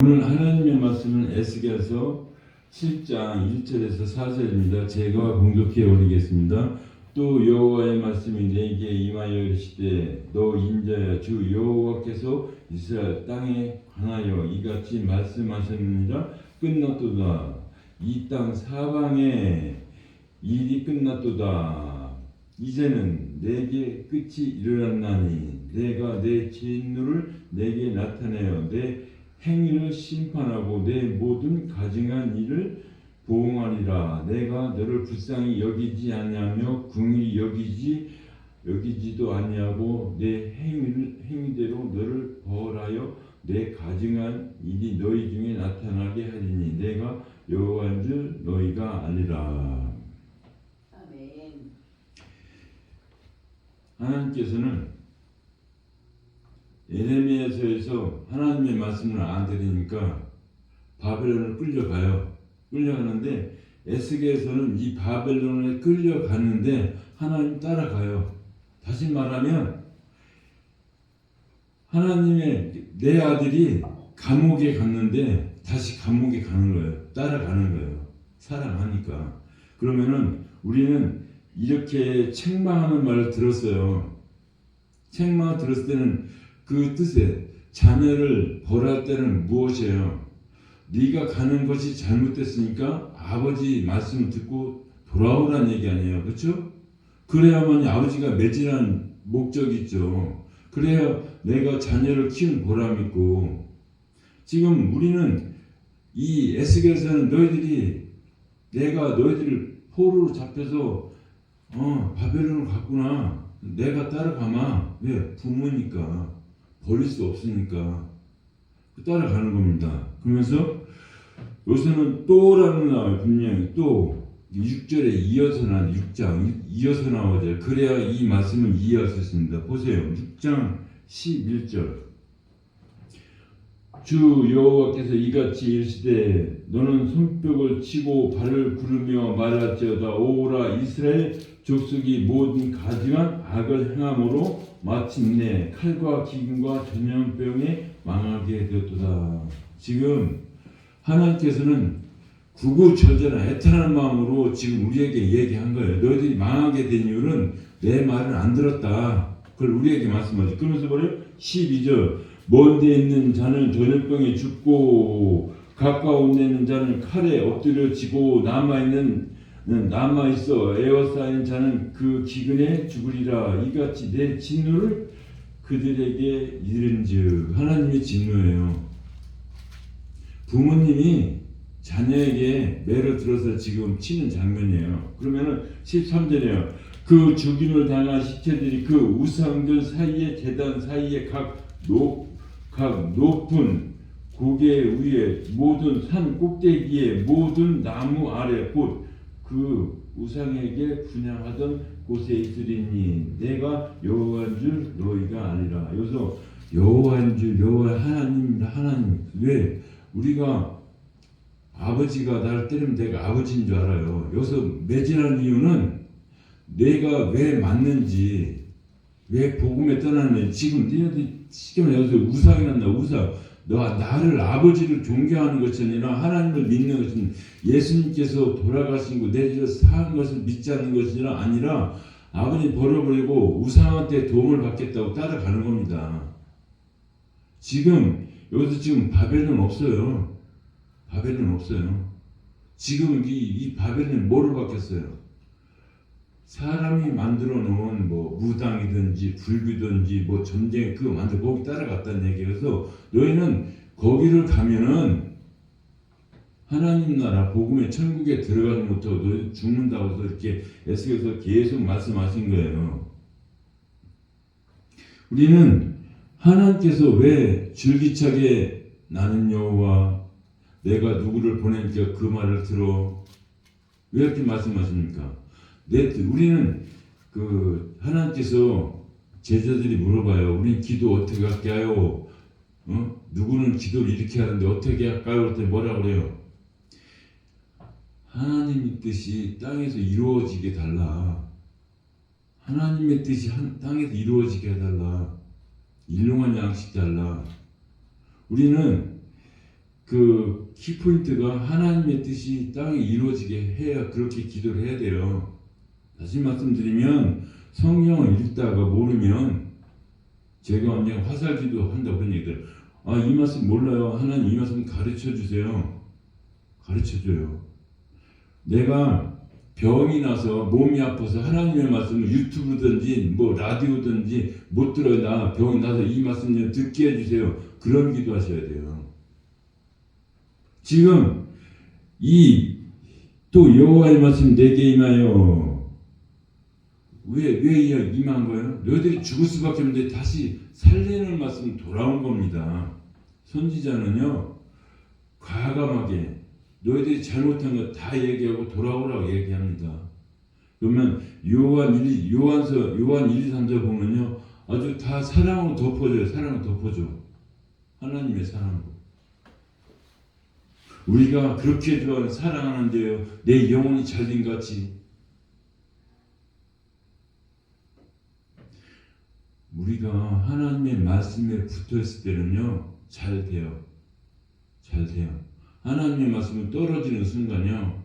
오늘 하나님의 말씀은 에스겔서 7장 1절에서 4절입니다. 제가 공독해 올리겠습니다. 또 여호와의 말씀이 내게 임하여 이르시되 너 인자야 주 여호와께서 이스라엘 땅에 관하여 이같이 말씀하셨느니라. 끝났도다. 이 땅 사방에 일이 끝났도다. 이제는 내게 끝이 일어났나니 내가 내 진노를 내게 나타내어 내 행위를 심판하고 내 모든 가증한 일을 보응하리라. 내가 너를 불쌍히 여기지 아니하며 긍휼히 여기지도 아니하고 내 행위대로 너를 벌하여 내 가증한 일이 너희 중에 나타나게 하리니 내가 여호와인 줄 너희가 아니라. 아멘. 하나님께서는 예레미야서에서 하나님의 말씀을 안 들으니까 바벨론을 끌려가는데 에스겔에서는 이 바벨론에 끌려가는데 하나님 따라가요. 다시 말하면 하나님의 내 아들이 감옥에 갔는데 다시 감옥에 가는 거예요. 따라가는 거예요. 사랑하니까. 그러면은 우리는 이렇게 책망하는 말을 들었어요. 책망을 들었을 때는 그 뜻에 자녀를 벌할 때는 무엇이에요? 네가 가는 것이 잘못됐으니까 아버지 말씀을 듣고 돌아오라는 얘기 아니에요. 그렇죠? 그래야만이 아버지가 매진한 목적이 있죠. 그래야 내가 자녀를 키운 보람이 있고. 지금 우리는 이 에스겔에서는 내가 너희들을 포로로 잡혀서 바벨론을 갔구나. 내가 따라가마. 왜? 부모니까. 버릴 수 없으니까 따라가는 겁니다. 그러면서 여기서는 또라는 나와요. 분명히 또 6절에 이어서 6장 이어서 나오죠. 그래야 이 말씀을 이해할 수 있습니다. 보세요. 6장 11절 주 여호와께서 이같이 이르시되 너는 손뼉을 치고 발을 구르며 말할지어다. 오라 이스라엘 족속이 모든 가증한 악을 행함으로 마침내 칼과 기근과 전염병에 망하게 되었도다. 지금 하나님께서는 구구절절한 애타는 마음으로 지금 우리에게 얘기한 거예요. 너희들이 망하게 된 이유는 내 말을 안 들었다. 그걸 우리에게 말씀하죠. 그러면서 뭐래요? 12절 먼 데 있는 자는 전염병에 죽고 가까운 데 있는 자는 칼에 엎드려지고 남아있어 에워싸인 자는 그 기근에 죽으리라. 이같이 내 진노를 그들에게 이른즉. 하나님의 진노예요. 부모님이 자녀에게 매를 들어서 지금 치는 장면이에요. 그러면은 13절이에요. 그 죽임을 당한 시체들이 그 우상들 사이에 제단 사이에 각 높은 고개 위에 모든 산 꼭대기에 모든 나무 아래 곧 그 우상에게 분향하던 곳에 있으리니 내가 여호와인 줄 너희가 아니라. 여기서 여호와인 줄 여호와 하나님. 왜? 우리가 아버지가 나를 때리면 내가 아버지인 줄 알아요. 여기서 매진한 이유는 내가 왜 맞는지, 왜 복음에 떠나는지. 지금 니네들이 여기서 우상이 났나. 우상. 나를 아버지를 존경하는 것이 아니라 하나님을 믿는 것은 예수님께서 돌아가신 것, 내 죄를 사한 것을 믿지 않는 것이 아니라 아버지 버려버리고 우상한테 도움을 받겠다고 따라가는 겁니다. 여기서 바벨론 없어요. 바벨론 없어요. 지금 이 바벨론은 뭐로 바뀌었어요? 사람이 만들어 놓은 무당이든지 불교든지 전쟁 그거 만들어 거기 따라갔다는 얘기여서 너희는 거기를 가면은 하나님 나라 복음의 천국에 들어가지 못하고 너희 죽는다고 해서 이렇게 에스겔에서 계속 말씀하신 거예요. 우리는 하나님께서 왜 줄기차게 나는 여호와 내가 누구를 보내니까 그 말을 들어 왜 이렇게 말씀하십니까? 우리는 하나님께서 제자들이 물어봐요. 우리 기도 어떻게 할까요? 누구는 기도를 이렇게 하는데 어떻게 할까요? 그랬더니 뭐라 그래요? 하나님의 뜻이 땅에서 이루어지게 달라. 하나님의 뜻이 땅에서 이루어지게 해달라. 일용할 양식 달라. 우리는 그 키포인트가 하나님의 뜻이 땅에 이루어지게 해야 그렇게 기도를 해야 돼요. 다시 말씀드리면 성경을 읽다가 모르면 제가 언젠가 화살기도 한다고 그런 얘기들. 이 말씀 몰라요. 하나님 이 말씀 가르쳐 주세요. 가르쳐 줘요. 내가 병이 나서 몸이 아파서 하나님의 말씀을 유튜브든지 뭐 라디오든지 못 들어요. 나 병이 나서 이 말씀 좀 듣게 해주세요. 그런 기도하셔야 돼요. 지금 이 또 여호와의 말씀 내게 임하여 왜 임한 거예요? 너희들이 죽을 수밖에 없는데 다시 살리는 말씀 돌아온 겁니다. 선지자는요 과감하게 너희들이 잘못한 거 다 얘기하고 돌아오라고 얘기합니다. 그러면 요한 1, 2, 3절 보면요 아주 다 사랑으로 덮어줘요. 사랑으로 덮어줘. 하나님의 사랑으로. 우리가 그렇게 좋아하는 사랑하는데요 내 영혼이 잘린 같이 우리가 하나님의 말씀에 붙어있을 때는요 잘 돼요. 잘 돼요. 하나님의 말씀은 떨어지는 순간요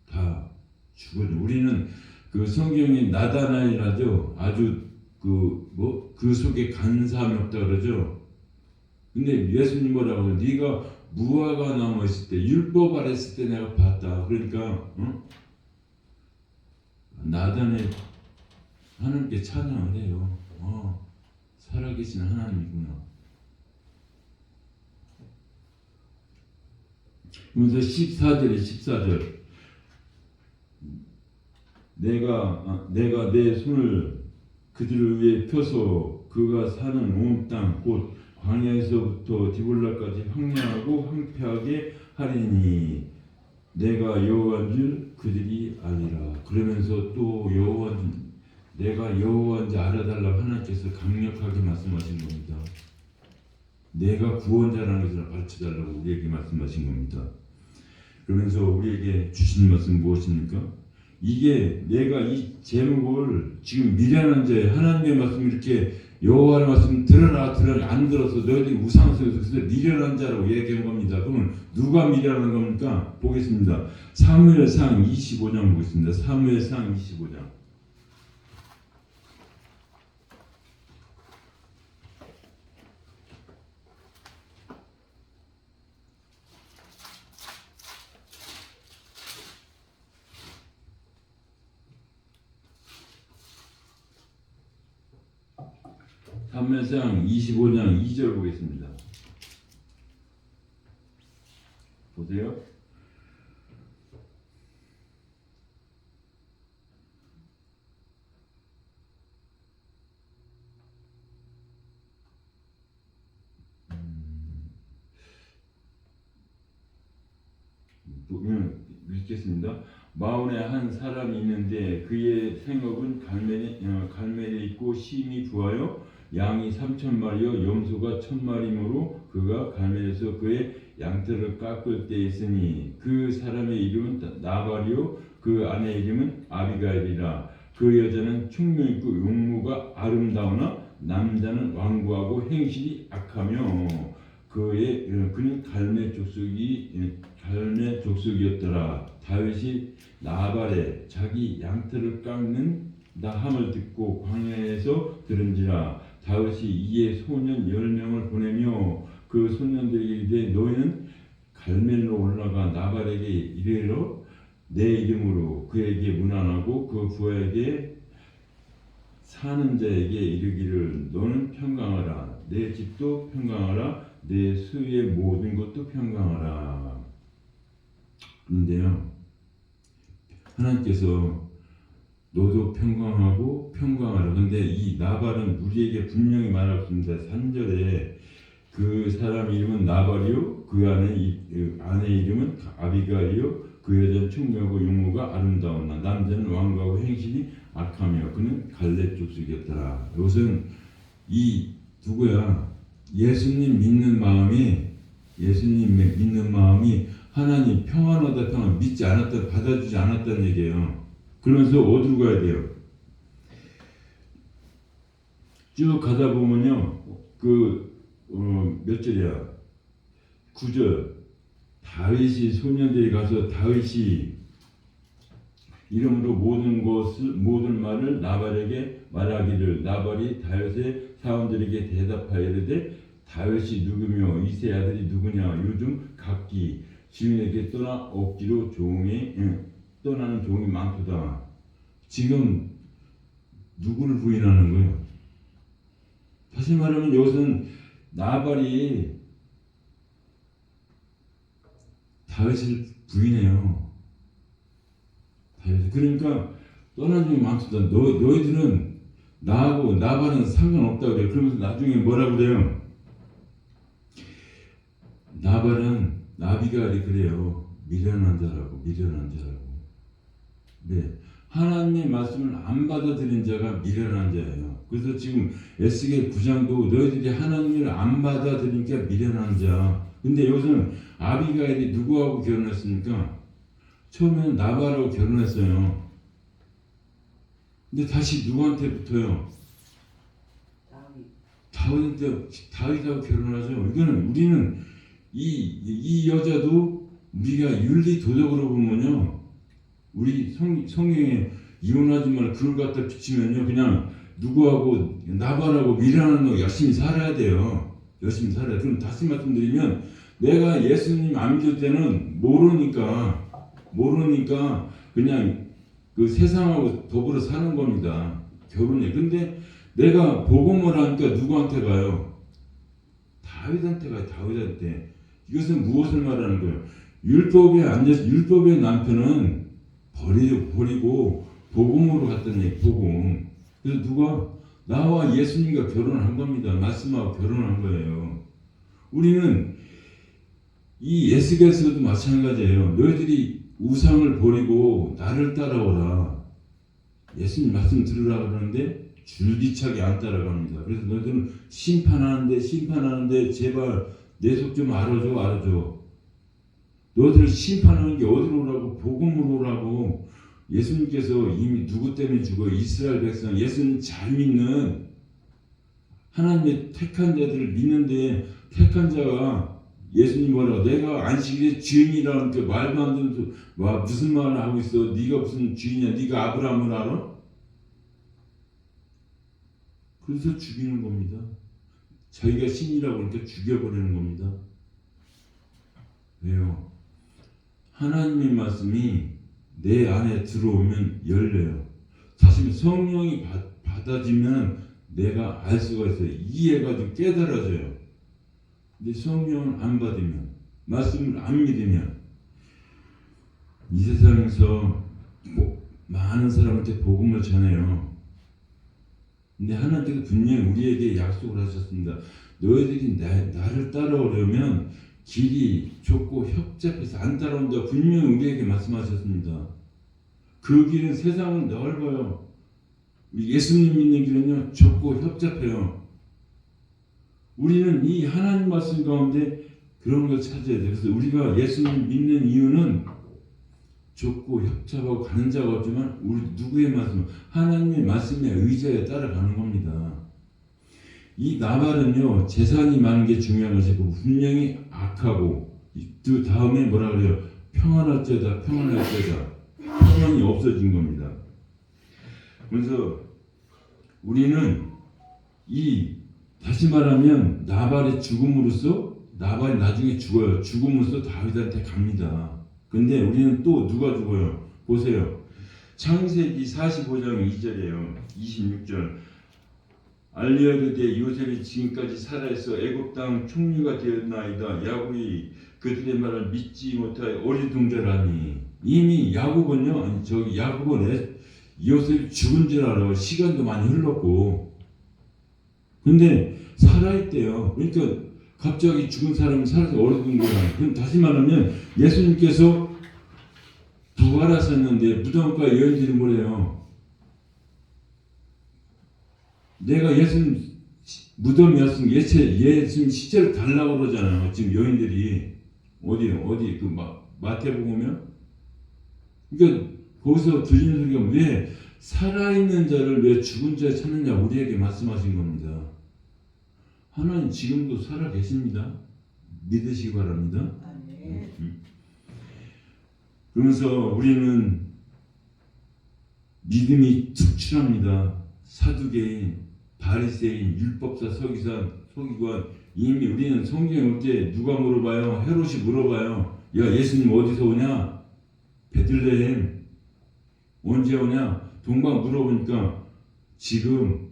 다 죽어요. 우리는 그 성경에 나다나엘하죠. 아주 그 속에 간사함이 없다 그러죠. 근데 예수님 뭐라고 해요? 네가 무화과 나무 있을 때 율법 아래 있을 때 내가 봤다. 그러니까 나다나엘 하나님께 찬양을 해요. 살아계신 하나님이구나. 그래서 14절 내가 내 손을 그들을 위해 펴서 그가 사는 온 땅 곧 광야에서부터 디볼라까지 황량하고 황폐하게 하리니 내가 여호와인 줄 그들이 아니라. 그러면서 또 내가 여호와인지 알아달라고 하나님께서 강력하게 말씀하신 겁니다. 내가 구원자라는 것을 가르쳐달라고 우리에게 말씀하신 겁니다. 그러면서 우리에게 주신 말씀 무엇입니까? 이게 내가 이 제목을 지금 미련한 자에 하나님의 말씀 이렇게 여호와의 말씀 들어라 안 들어서 너희들이 우상숭배해서 미련한 자라고 얘기한 겁니다. 그러면 누가 미련한 겁니까? 보겠습니다. 사무엘상 25장 보겠습니다. 사무엘상 25장. 사무엘상 25장 2절 보겠습니다. 보세요. 보면 읽겠습니다. 마온에 한 사람이 있는데 그의 생업은 갈멜에 있고 심이 부하여 양이 3,000마리요 염소가 1,000마리므로 그가 갈멜에서 그의 양털을 깎을 때 있으니 그 사람의 이름은 나발이요 그 아내의 이름은 아비가일이라. 그 여자는 총명 있고 용모가 아름다우나 남자는 완고하고 행실이 악하며 그는 갈멜 족속이었더라. 다윗이 나발에 자기 양털을 깎는다 함을 듣고 광야에서 들은지라. 다윗이 이에 소년 10명을 보내며 그 소년들에게 이르되 너희는 갈멜로 올라가 나발에게 이르러 내 이름으로 그에게 문안하고 그 부하에게 사는 자에게 이르기를 너는 평강하라. 내 집도 평강하라. 내 수의 모든 것도 평강하라. 그런데요 하나님께서 너도 평강하고 평강하라. 그런데 이 나발은 우리에게 분명히 말하고 있습니다. 3절에 그 사람 이름은 나발이요 그 아내 이름은 아비가일이요 그 여자는 총명하고 용모가 아름다웠나 남자는 완고하고 행실이 악하며 그는 갈렙 족속이었더라. 이것은 이 누구야? 예수님 믿는 마음이 하나님 평안하다 평안 믿지 않았다 받아주지 않았다는 얘기예요. 그러면서 어디로 가야 돼요? 쭉 가다 보면요 몇 절이야? 9절 다윗이 소년들이 가서 다윗이 이름으로 모든 말을 나발에게 말하기를 나발이 다윗의 사원들에게 대답하여 이르되 다윗이 누구며 이세 아들이 누구냐 요즘 각기 주인에게 떠나 억지로 떠나는 종이 많도다. 지금 누구를 부인하는 거예요? 다시 말하면 여기서는 나발이 다윗을 부인해요. 그러니까 떠난 종이 많도다. 너희들은 나하고 나발은 상관없다 그래. 그러면서 나중에 뭐라 그래요? 나발은 나비갈이 그래요. 미련한 자라고. 네. 하나님의 말씀을 안 받아들인 자가 미련한 자예요. 그래서 지금 에스겔 9장도 너희들이 하나님을 안 받아들이니까 미련한 자. 근데 여기서는 아비가일이 누구하고 결혼했습니까? 처음에는 나발하고 결혼했어요. 근데 다시 누구한테 붙어요? 다윗하고 결혼하죠. 이거는 우리는 이 여자도 우리가 윤리 도덕으로 보면요, 우리 성경에 이혼하지 말라 그걸 갖다 비치면요, 그냥 누구하고 나발하고 미련한 거 열심히 살아야 돼요. 열심히 살아야 돼. 그럼 다시 말씀드리면 내가 예수님 안 믿을 때는 모르니까 그냥 그 세상하고 더불어 사는 겁니다. 결혼이. 근데 내가 복음을 하니까 누구한테 가요? 다윗한테 가요. 다윗한테. 이것은 무엇을 말하는 거예요? 율법에 앉아서 율법의 남편은 버리고 복음으로 갔던 얘기. 복음. 그래서 누가 나와 예수님과 결혼한 겁니다. 말씀하고 결혼한 거예요. 우리는 이 에스겔서도 마찬가지예요. 너희들이 우상을 버리고 나를 따라오라. 예수님 말씀 들으라 그러는데 줄기차게 안 따라갑니다. 그래서 너희들은 심판하는데 제발 내 속 좀 알아줘. 너희들 심판하는 게 어디로 오라고? 복음으로 오라고. 예수님께서 이미 누구 때문에 죽어? 이스라엘 백성, 예수님 잘 믿는 하나님의 택한 자들을 믿는데 택한 자가 예수님 뭐라고? 내가 안식일의 주인이라는 그 말도 안 되는 소리, 무슨 말을 하고 있어? 네가 무슨 주인이야? 네가 아브라함을 알아? 그래서 죽이는 겁니다. 자기가 신이라고 그러니까 죽여버리는 겁니다. 왜요? 하나님의 말씀이 내 안에 들어오면 열려요. 다시 성령이 받아지면 내가 알 수가 있어요. 이해가 깨달아져요. 근데 성령을 안 받으면, 말씀을 안 믿으면 이 세상에서 많은 사람한테 복음을 전해요. 근데 하나님께서 분명히 우리에게 약속을 하셨습니다. 너희들이 나를 따라오려면 길이 좁고 협잡해서 안 따라온다. 분명히 우리에게 말씀하셨습니다. 그 길은 세상은 넓어요. 예수님 믿는 길은요 좁고 협잡해요. 우리는 이 하나님 말씀 가운데 그런 걸 찾아야 돼요. 그래서 우리가 예수님 믿는 이유는 좁고 협잡하고 가는 자가 없지만 우리 누구의 말씀? 하나님의 말씀에 의지하여 따라가는 겁니다. 이 나발은요 재산이 많은 게 중요한 것이고 분명히 악하고 그 다음에 뭐라 그래요? 평안할죄다. 평안이 없어진 겁니다. 그래서 우리는 다시 말하면 나발이 죽음으로써 나발이 나중에 죽어요. 죽음으로써 다윗한테 갑니다. 근데 우리는 또 누가 죽어요? 보세요. 창세기 45장 2절이에요. 26절. 알리아르되 요셉이 지금까지 살아있어 애굽 땅 총리가 되었나이다. 야곱이 그들의 말을 믿지 못하여 어리둥절하니. 이미 야곱은 요셉이 죽은 줄 알아요. 시간도 많이 흘렀고. 근데 살아있대요. 그러니까 갑자기 죽은 사람이 살아서 어리둥절하니. 그럼 다시 말하면 예수님께서 부활하셨는데 무덤가 여인들이 뭐래요? 내가 예수님 무덤이었으면 예수님 시체를 달라고 그러잖아요. 지금 여인들이 어디 그 마태복음이요? 그러니까 거기서 들리는 소리가 왜 살아있는 자를 왜 죽은 자에 찾느냐 우리에게 말씀하신 겁니다. 하나님 지금도 살아 계십니다. 믿으시기 바랍니다. 아멘. 그러면서 우리는 믿음이 특출합니다. 사두개인, 바리새인, 율법사, 서기관 이미 우리는 성경에 올 때 누가 물어봐요? 헤롯이 물어봐요. 야, 예수님 어디서 오냐? 베들레헴 언제 오냐? 동방 물어보니까 지금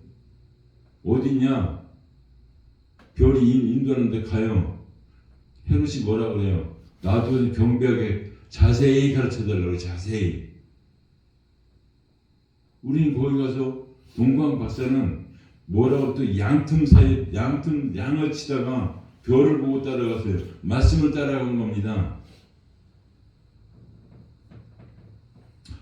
어디냐? 별이 인도하는 데 가요. 헤롯이 뭐라 그래요? 나도 경비하게 자세히 가르쳐달라고. 자세히. 우린 거기 가서 동방 박사는 뭐라고 또 양틈 사이 양을 치다가 별을 보고 따라갔어요. 말씀을 따라간 겁니다.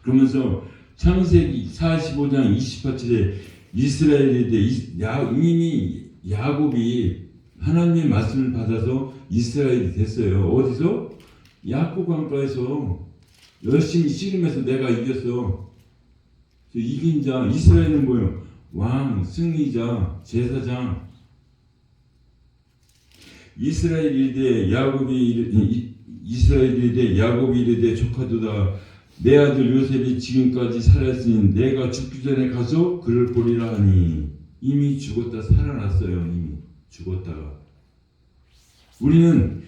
그러면서 창세기 45장 28절에 이스라엘에 대해 이미 야곱이 하나님의 말씀을 받아서 이스라엘이 됐어요. 어디서? 야곱 강가에서 열심히 씨름해서 내가 이겼어. 이긴 자 이스라엘은 뭐예요? 왕, 승리자, 제사장. 이스라엘이 이르되 야곱이 이르되 조카도다. 내 아들 요셉이 지금까지 살아있으니 내가 죽기 전에 가서 그를 보리라 하니. 이미 죽었다 살아났어요. 이미 죽었다가. 우리는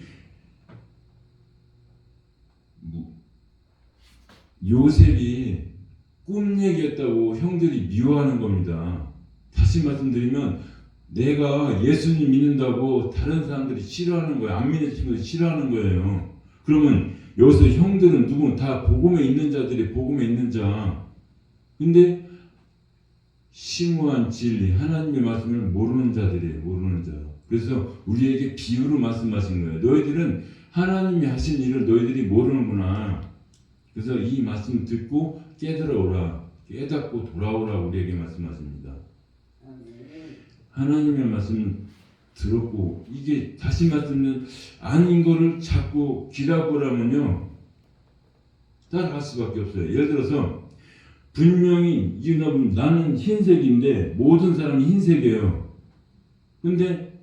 요셉이 꿈 얘기했다고 형들이 미워하는 겁니다. 다시 말씀드리면 내가 예수님 믿는다고 다른 사람들이 싫어하는 거예요. 안 믿는 친구들이 싫어하는 거예요. 그러면 여기서 형들은 누군 다 복음에 있는 자들이 복음에 있는 자. 근데 심오한 진리 하나님의 말씀을 모르는 자들이에요. 모르는 자. 그래서 우리에게 비유로 말씀하신 거예요. 너희들은 하나님이 하신 일을 너희들이 모르는구나. 그래서 이 말씀 듣고 깨달아오라. 깨닫고 돌아오라 우리에게 말씀하십니다. 하나님의 말씀 들었고 이게 다시 말씀은 아닌 거를 자꾸 기라보라면요 따라갈 수밖에 없어요. 예를 들어서 분명히 나는 흰색인데 모든 사람이 흰색이에요. 근데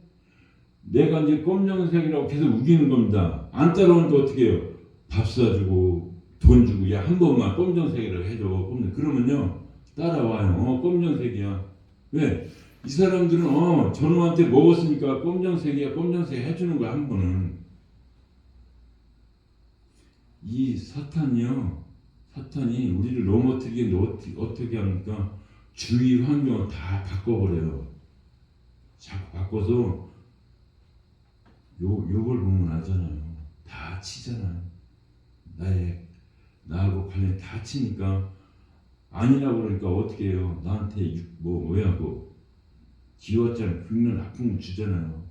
내가 이제 검정색이라고 계속 우기는 겁니다. 안 따라오니까 어떻게 해요? 밥 사주고 돈 주고 야 한 번만 검정색이라고 해줘. 그러면요 따라와요. 검정색이야. 왜? 이 사람들은 전우한테 먹었으니까 검정색이야. 검정색 해주는 거야 한 번은. 이 사탄이 우리를 넘어뜨리게 어떻게 합니까? 주위 환경을 다 바꿔버려요. 자꾸 바꿔서 욕을 보면 알잖아요. 다 치잖아요. 나하고 관련 다 치니까 아니라고 그러니까 어떻게 해요? 나한테 지웠잖아요. 긁는 아픔을 주잖아요.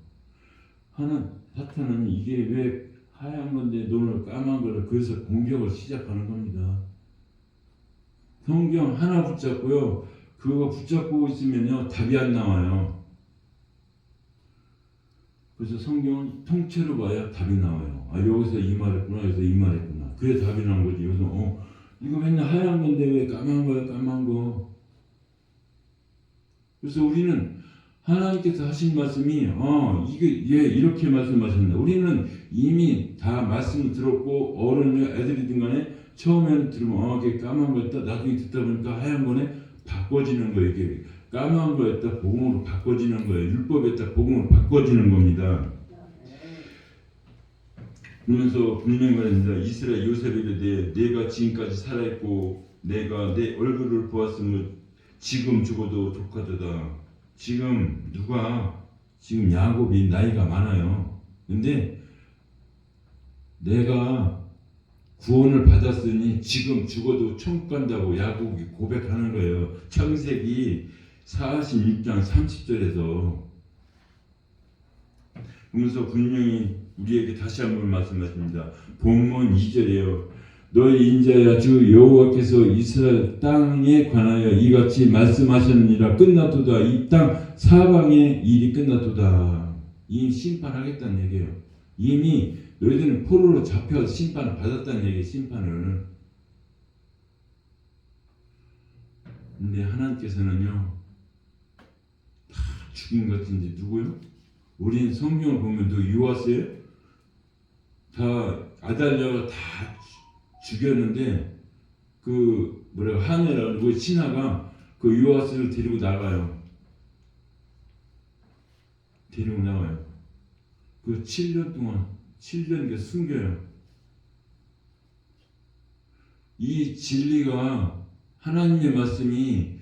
사탄은 이게 왜 하얀 건데 너는 까만 거를 그래서 공격을 시작하는 겁니다. 성경 하나 붙잡고요. 그거 붙잡고 있으면요 답이 안 나와요. 그래서 성경은 통째로 봐야 답이 나와요. 여기서 이 말했구나, 여기서 이 말했구나. 그래 답이 나온 거지. 여기서 이거 맨날 하얀 건데 왜 까만 거야, 까만 거. 그래서 우리는 하나님께서 하신 말씀이 이게 얘 이렇게 말씀하셨나. 우리는 이미 다 말씀을 들었고 어른이나 애들이든 간에 처음에는 들으면 이게 까만 거였다. 나중에 듣다 보니까 하얀 거네. 바꿔지는 거예요. 이게 까만 거였다 복음으로 바꿔지는 거예요. 율법이었다 복음으로 바꿔지는 겁니다. 그러면서 분명히 말합니다. 이스라엘 요셉에 이르되 내가 지금까지 살아있고 내가 내 얼굴을 보았으면 지금 죽어도 조카도다. 지금 야곱이 나이가 많아요. 근데 내가 구원을 받았으니 지금 죽어도 천국 간다고 야곱이 고백하는 거예요. 창세기 46장 30절에서. 그러면서 분명히 우리에게 다시 한번 말씀하십니다. 본문 2절이에요. 너희 인자야 주 여호와께서 이스라엘 땅에 관하여 이같이 말씀하셨느니라. 끝났도다. 이 땅 사방의 일이 끝났도다. 이미 심판하겠다는 얘기예요. 이미 너희들은 포로로 잡혀서 심판을 받았다는 얘기예요. 심판을. 근데 하나님께서는요 다 죽인 것 같은데 누구요? 우리는 성경을 보면 너 유아세요? 다 아달랴가 다 죽였는데 그 뭐라 하느라고 그 신하가 그 요아스를 데리고 나가요. 데리고 나와요. 그 7년 동안 7년 숨겨요. 이 진리가 하나님의 말씀이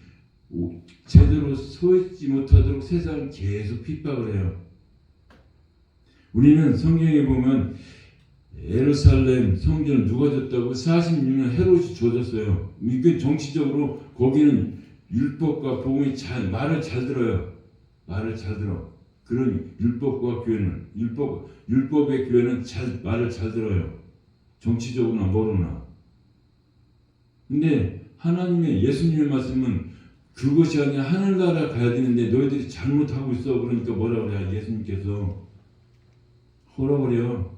제대로 서있지 못하도록 세상을 계속 핍박을 해요. 우리는 성경에 보면 예루살렘 성전을 누가 줬다고 46년 헤롯이 줘줬어요. 이게 정치적으로 거기는 율법과 복음이 말을 잘 들어요. 말을 잘 들어. 그런 율법과 교회는 율법의 교회는 말을 잘 들어요. 정치적으로나 뭐로나. 근데 하나님의 예수님의 말씀은 그것이 아니라 하늘나라 가야 되는데 너희들이 잘못하고 있어. 그러니까 뭐라 그래요? 예수님께서 헐어버려.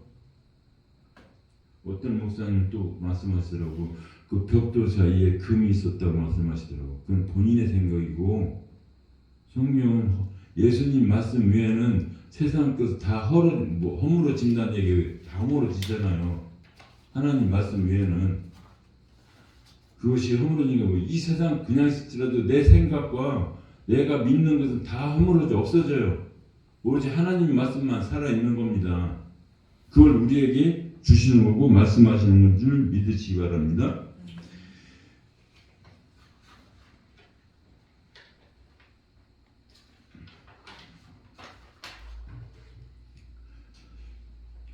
어떤 목사님 또 말씀하시더라고. 그 벽돌 사이에 금이 있었다고 말씀하시더라고. 그건 본인의 생각이고 성경은 예수님 말씀 외에는 세상 것을 다 허물어진다는 얘기 다 허물어지잖아요. 하나님 말씀 외에는 그것이 허물어진 거고 이 세상 그냥 있을지라도 내 생각과 내가 믿는 것은 다 허물어져 없어져요. 오로지 하나님 말씀만 살아있는 겁니다. 그걸 우리에게 주시는 거고 말씀하시는 줄 믿으시기 바랍니다.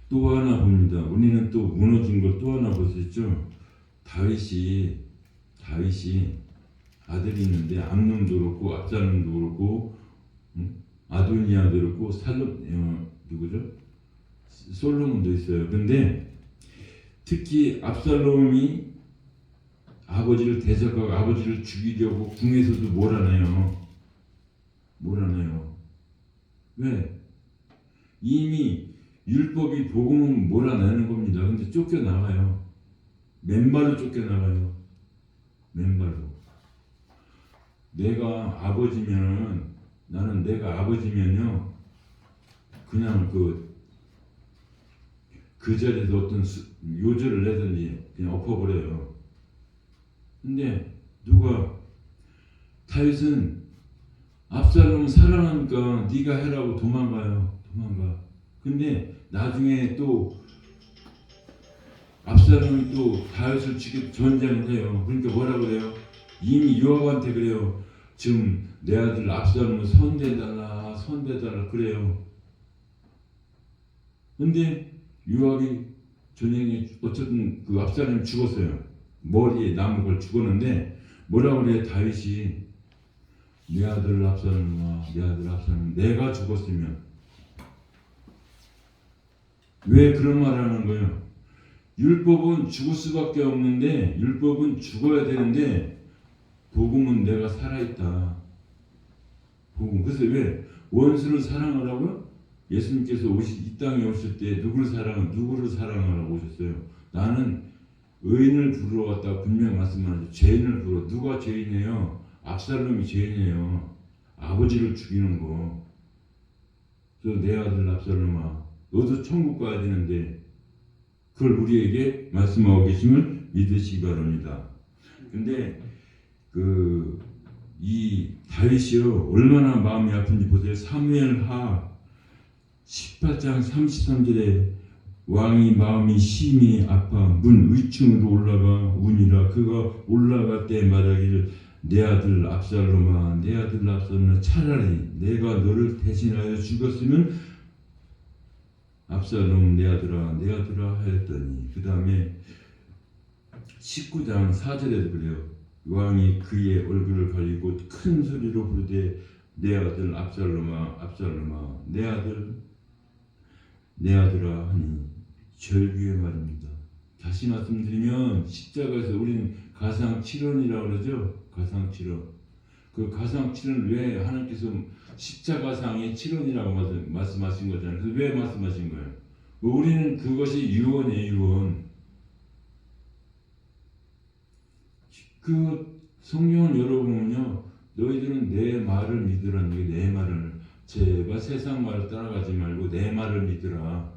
또 하나 봅니다. 우리는 또 무너진 걸 또 하나 볼 수 있죠. 다윗이 아들이 있는데 암논도 그렇고 압살롬도 그렇고 아도니아도 그렇고 누구죠? 솔로몬도 있어요. 근데 특히 압살롬이 아버지를 대적하고 아버지를 죽이려고 궁에서도 몰아내요. 왜? 이미 율법이 복음은 몰아내는 겁니다. 근데 쫓겨나가요. 맨발로 쫓겨나가요. 맨발로. 나는 내가 아버지면요 그냥 그 자리에서 어떤 요절을 내든지 그냥 엎어버려요. 근데 다윗은 압살롬 사랑하니까 네가 해라고 도망가. 근데 나중에 또 압살롬이 또 다윗을 죽이고 전쟁을 해요. 그러니까 뭐라 그래요? 이미 요압한테 그래요. 지금 내 아들 압살롬을 손대달라 그래요. 근데 요압이 전쟁에 어쨌든 그 압살롬이 죽었어요. 머리에 나무 걸 죽었는데 뭐라 그래 다윗이 내 아들 압살롬아 내가 죽었으면 왜 그런 말을 하는 거예요? 율법은 죽을 수밖에 없는데 율법은 죽어야 되는데 복음은 내가 살아있다. 그래서 왜 원수를 사랑하라고요? 예수님께서 이 땅에 오실 때 누구를 사랑하라고 오셨어요? 나는 의인을 부르러 왔다고 분명히 말씀하셨죠. 죄인을 부르러. 누가 죄인이에요? 압살롬이 죄인이에요. 아버지를 죽이는 거. 그래서 내 아들 압살롬아 너도 천국 가야 되는데 그걸 우리에게 말씀하고 계심을 믿으시기 바랍니다. 근데 이 다윗이요 얼마나 마음이 아픈지 보세요. 사무엘하 18장 33절에 왕이 마음이 심히 아파 문 위층으로 올라가 우니라. 그가 올라갈 때 말하기를 내 아들 압살롬아 차라리 내가 너를 대신하여 죽었으면 압살롬 내 아들아 하였더니 그 다음에 19장 4절에도 그래요. 왕이 그의 얼굴을 가리고 큰 소리로 부르되 내 아들 압살롬아 내 아들아 하니 절규의 말입니다. 다시 말씀드리면 십자가에서 우리는 가상칠언이라고 그러죠. 가상칠언. 그 가상칠언을 왜 하나님께서 십자가상의 칠언이라고 말씀하신 거잖아요. 그래서 왜 말씀하신 거예요? 우리는 그것이 유언이에요. 유언. 그 성경을 열어보면요. 너희들은 내 말을 믿으라는 게 내 말을 제발 세상 말을 따라가지 말고 내 말을 믿으라.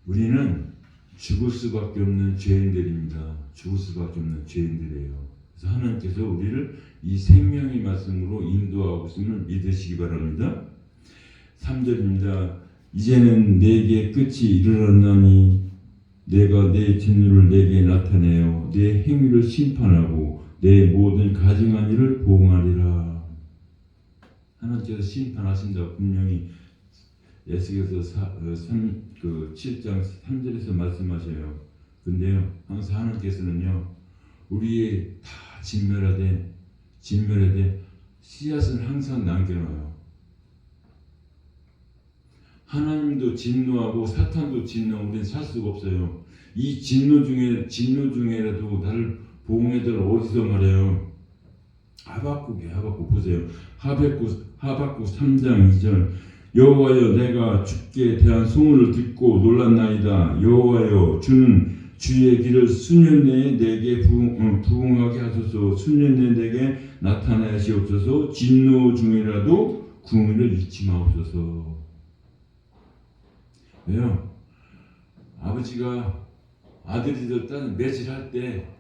우리는 죽을 수밖에 없는 죄인들입니다. 죽을 수밖에 없는 죄인들이에요. 그래서 하나님께서 우리를 이 생명의 말씀으로 인도하고 있음을 믿으시기 바랍니다. 3절입니다. 이제는 내게 끝이 이르렀나니 내가 내 진노를 내게 나타내어 내 행위를 심판하고 내 모든 가증한 일을 보응하리라. 하나님께서 심판하신다 분명히 에스겔서 7장 3절에서 말씀하셔요. 근데요 항상 하나님께서는요 우리의 다 진멸하되 씨앗을 항상 남겨놔요. 하나님도 진노하고 사탄도 진노하고 우리는 살 수가 없어요. 이 진노 중에라도 나를 보응해달라 어디서 말해요? 하박국 보세요. 하박국 3장 2절 여호와여 내가 주께 대한 소문을 듣고 놀랐나이다. 여호와여 주는 주의 길을 수년 내에 내게 부응하게 하소서. 수년 내에 내게 나타나시옵소서. 진노 중이라도 궁을 잊지 마옵소서. 왜요? 아버지가 아들이들 딴 매질할 때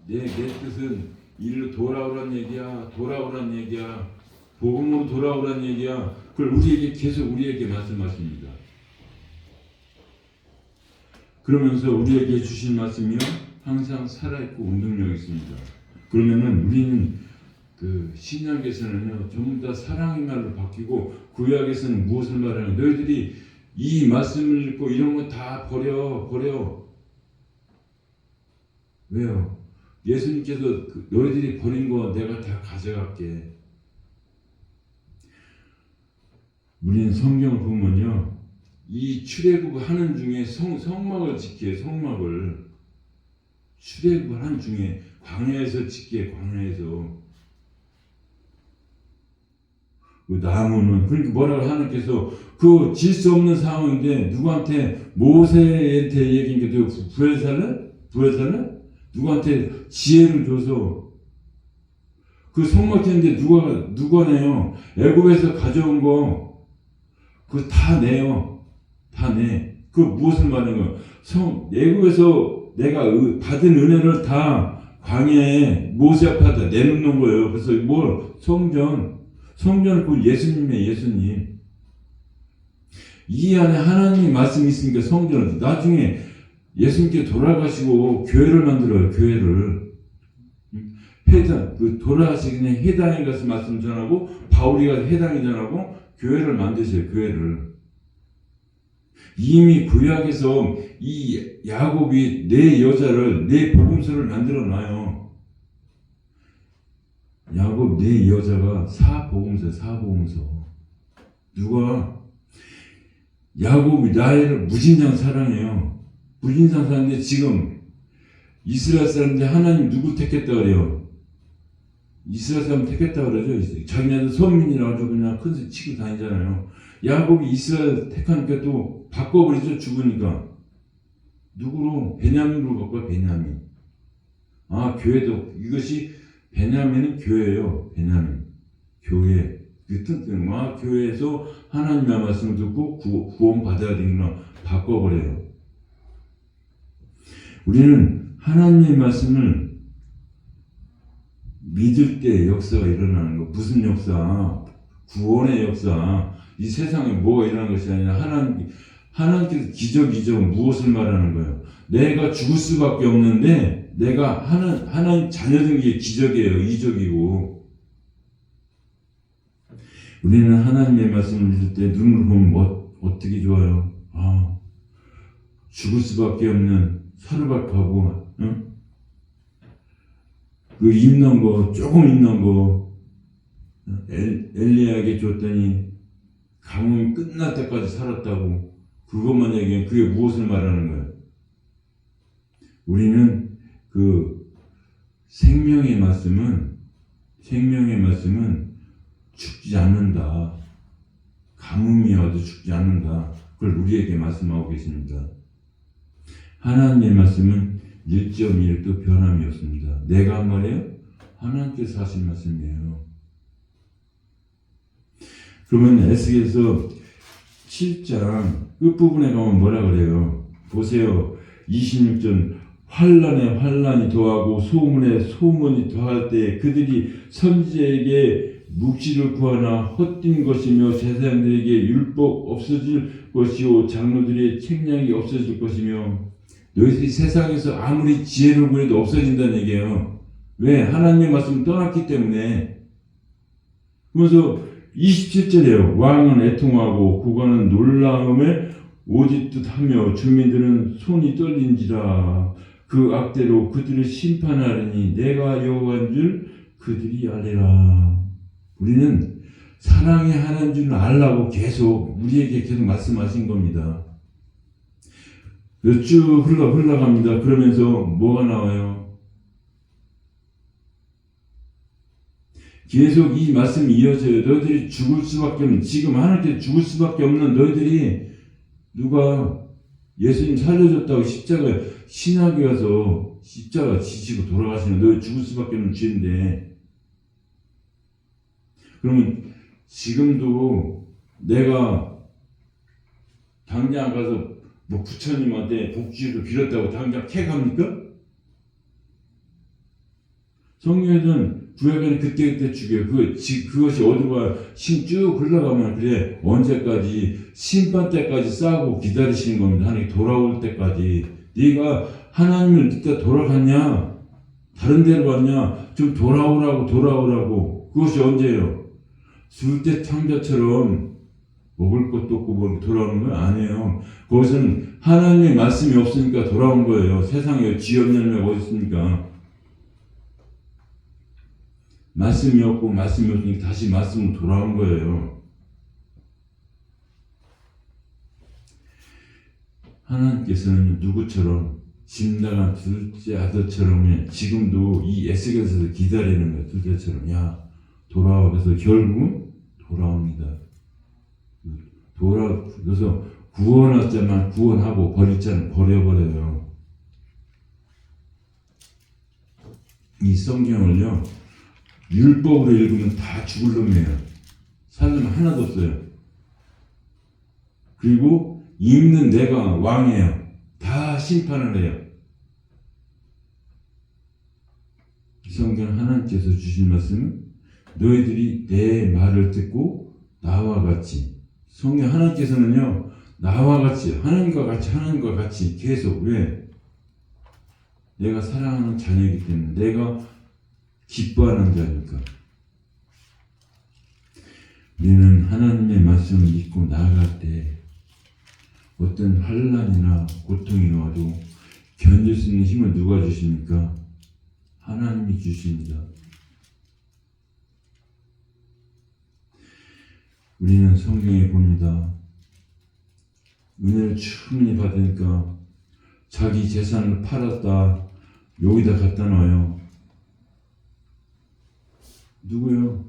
내 뜻은 이리로 돌아오란 얘기야. 복음으로 돌아오란 얘기야. 그걸 우리에게 말씀하십니다. 그러면서 우리에게 주신 말씀이요 항상 살아있고 운동력이 있습니다. 그러면은 우리는 그 신약에서는요 전부 다 사랑의 말로 바뀌고 구약에서는 무엇을 말하는 너희들이 이 말씀을 읽고 이런 거 다 버려. 왜요? 예수님께서 너희들이 버린 거 내가 다 가져갈게. 우리는 성경을 보면요 이 출애굽하는 중에 성막을 지켜요. 성막을 출애굽하는 중에 광야에서 지켜요. 광야에서 그 나무는 그러니까 뭐라고 하나님께서 그 질 수 없는 상황인데 누구한테 모세한테 얘기한 게 부엘살은 누구한테 지혜를 줘서 그 성막 짓는데 누가 내요? 애굽에서 가져온 거 그거 다 내요. 다 내. 그 무엇을 말하는 거예요? 애굽에서 내가 받은 은혜를 다 광야에 모세 앞에다 내놓는 거예요. 그래서 성전을 그 예수님. 이 안에 하나님의 말씀이 있으니까 성전을 나중에 예수님께 돌아가시고 교회를 만들어요. 교회를 돌아가시기 전에 회당에 가서 말씀 전하고 바울이가 회당에 전하고 교회를 만드세요. 교회를 이미 구약에서 이 야곱이 네 여자를 네 복음서를 만들어 놔요. 야곱 네 여자가 사복음서. 누가 야곱이 라헬을 무진장 사랑해요. 무진장 사랑인데 지금 이스라엘 사람들 하나님 누구 택했다 그래요? 이스라엘 사람 택했다 그러죠. 자기네들 선민이라 가지고 그냥 큰 소리 치고 다니잖아요. 야곱이 이스라엘 택하니까 또 바꿔버리죠. 죽으니까. 누구로? 베냐민으로 바꿔요. 베냐민. 교회도 이것이 베냐민은 교회예요. 베냐민. 교회. 교회에서 하나님의 말씀을 듣고 구원 받아야 되는구나. 바꿔버려요. 우리는 하나님의 말씀을 믿을 때 역사가 일어나는 거. 무슨 역사? 구원의 역사. 이 세상에 뭐가 일어나는 것이 아니라 하나님께서 기적 무엇을 말하는 거예요? 내가 죽을 수밖에 없는데 내가 하나님 자녀된 게 기적이에요. 이적이고. 우리는 하나님의 말씀을 믿을 때 눈으로 보면 어떻게 좋아요? 죽을 수밖에 없는 사르밧하고 그 있는 거 조금 있는 거 엘리야에게 줬더니 가뭄이 끝날 때까지 살았다고 그것만 얘기하면 그게 무엇을 말하는 거예요? 우리는 그 생명의 말씀은 죽지 않는다. 가뭄이 와도 죽지 않는다. 그걸 우리에게 말씀하고 계십니다. 하나님의 말씀은 1.1도 변함이 없습니다. 내가 한 말이에요? 하나님께서 하신 말씀이에요. 그러면 에스겔서 7장 끝부분에 가면 뭐라 그래요? 보세요. 26절 환난에 환난이 더하고 소문에 소문이 더할 때 그들이 선지자에게 묵시를 구하나 헛된 것이며 제사장들에게 율법 없어질 것이요 장로들의 책량이 없어질 것이며 너희들이 세상에서 아무리 지혜를 구해도 없어진다는 얘기예요. 왜? 하나님의 말씀을 떠났기 때문에. 그래서 27절에요. 왕은 애통하고 국왕은 놀라움에 오짓듯하며 주민들은 손이 떨린지라. 그 악대로 그들을 심판하리니 내가 여호와인 줄 그들이 알리라. 우리는 사랑의 하나님 줄 알라고 계속 우리에게 계속 말씀하신 겁니다. 쭉 흘러갑니다. 그러면서 뭐가 나와요? 계속 이 말씀이 이어져요. 너희들이 죽을 수밖에 없는, 지금 하나님께 죽을 수밖에 없는 너희들이 누가 예수님 살려줬다고 십자가 신학에 가서 십자가 지시고 돌아가시는 너희 죽을 수밖에 없는 죄인데, 그러면 지금도 내가 당장 가서 뭐 부처님한테 복주를 빌었다고 당장 택합니까? 성경에는 구약에는 그때그때 죽여요. 그것이 어디가 쭉 흘러가면 그래 언제까지 심판 때까지 싸우고 기다리시는 겁니다. 하나님 돌아올 때까지. 네가 하나님을 믿다 돌아갔냐? 다른 데로 갔냐? 좀 돌아오라고. 그것이 언제예요? 줄때 창자처럼 먹을 것도 없고 뭐 돌아오는 건 아니에요. 그것은 하나님의 말씀이 없으니까 돌아온 거예요. 세상에 지연 열매가 어디 있습니까? 말씀이 없으니까 다시 말씀으로 돌아온 거예요. 하나님께서는 누구처럼 집 나간 둘째 아들처럼 지금도 이 에스겔에서 기다리는 거예요. 둘째처럼 야 돌아와. 그래서 결국은 돌아옵니다. 그래서 구원할 자만 구원하고 버릴 자는 버려버려요. 이 성경을요 율법으로 읽으면 다 죽을 놈이에요. 살 놈 하나도 없어요. 그리고 읽는 내가 왕이에요. 다 심판을 해요. 이 성경 하나님께서 주신 말씀은 너희들이 내 말을 듣고 나와 같이. 성경 하나님께서는요 나와 같이 하나님과 같이 계속. 왜? 내가 사랑하는 자녀이기 때문에, 내가 기뻐하는 자니까. 우리는 하나님의 말씀을 믿고 나아갈 때 어떤 환난이나 고통이 와도 견딜 수 있는 힘을 누가 주십니까? 하나님이 주십니다. 우리는 성경에 봅니다. 은혜를 충분히 받으니까 자기 재산을 팔았다 여기다 갖다 놔요. 누구요?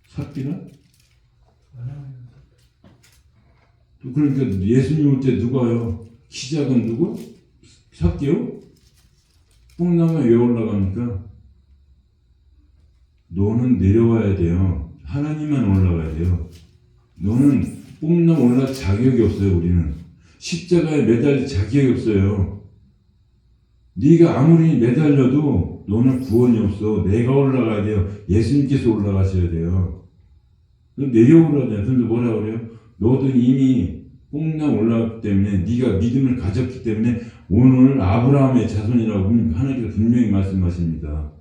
삭비나? 그러니까 예수님 올 때 누가요? 시작은 누구? 삭비요? 뽕나무에 왜 올라갑니까? 너는 내려와야 돼요. 하나님만 올라가야 돼요. 너는 뽕나무 올라갈 자격이 없어요. 우리는 십자가에 매달릴 자격이 없어요. 네가 아무리 매달려도 너는 구원이 없어. 내가 올라가야 돼요. 예수님께서 올라가셔야 돼요. 내려오라잖아요. 근데 뭐라 그래요? 너도 이미 뽕나무 올라갔기 때문에, 네가 믿음을 가졌기 때문에 오늘 아브라함의 자손이라고 하나님께서 분명히 말씀하십니다.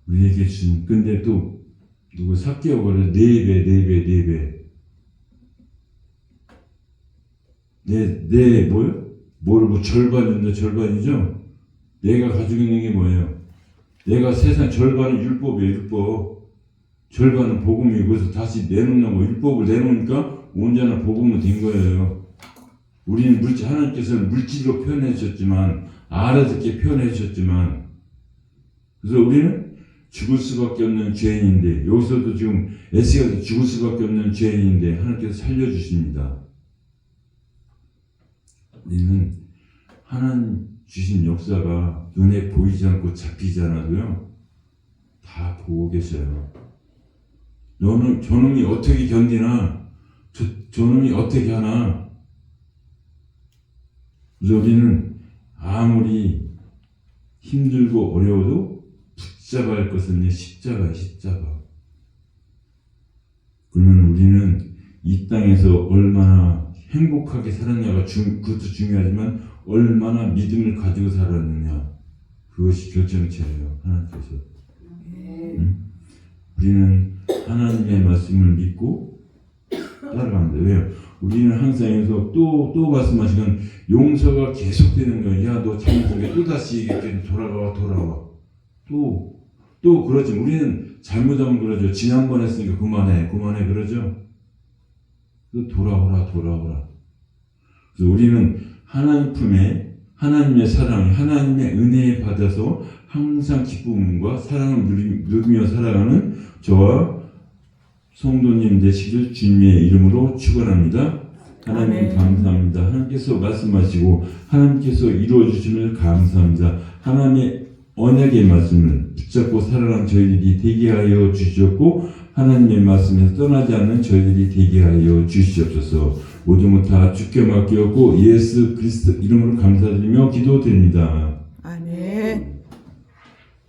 우리에게 준, 근데 또 누구 삭개오가를 4배 뭐요? 뭐 절반이죠? 내가 가지고 있는 게 뭐예요? 내가 세상 절반은 율법이에요. 율법. 절반은 복음이고, 그래서 다시 내놓는다고 율법을 내놓으니까 온전한 복음은 된 거예요. 우리는 하나님께서는 물질로 표현해 주셨지만, 알아듣게 표현해 주셨지만, 그래서 우리는 죽을 수밖에 없는 죄인인데, 여기서도 지금 에스겔에서 죽을 수밖에 없는 죄인인데 하나님께서 살려주십니다. 우리는 하나님 주신 역사가 눈에 보이지 않고 잡히지 않아도요, 다 보고 계셔요. 저놈이 어떻게 견디나, 저놈이 어떻게 하나. 그래서 우리는 아무리 힘들고 어려워도 붙잡아야 할 것은 십자가야, 십자가. 그러면 우리는 이 땅에서 얼마나 행복하게 살았냐가 그것도 중요하지만 얼마나 믿음을 가지고 살았느냐, 그것이 결정체예요. 하나님께서. 우리는 하나님의 말씀을 믿고 따라갑니다. 왜요? 우리는 항상 여기서 또 말씀하시는 용서가 계속되는 거예요. 야, 너 잘못한 또 다시 얘기해. 돌아와. 또 그러지. 우리는 잘못하면 그러죠. 지난번 했으니까 그만해 그러죠. 그래서 돌아오라. 그래서 우리는 하나님 품에 하나님의 사랑, 하나님의 은혜에 받아서 항상 기쁨과 사랑을 누리며 살아가는 저와 성도님 되시길 주님의 이름으로 축원합니다. 하나님 아멘. 감사합니다. 하나님께서 말씀하시고 하나님께서 이루어 주심을 감사합니다. 하나님의 언약의 말씀을 붙잡고 살아가는 저희들이 되게 하여 주시옵고 하나님의 말씀에서 떠나지 않는 저희들이 되게 하여 주시옵소서. 모든 것 다 주께 맡기었고 예수 그리스도 이름으로 감사드리며 기도드립니다.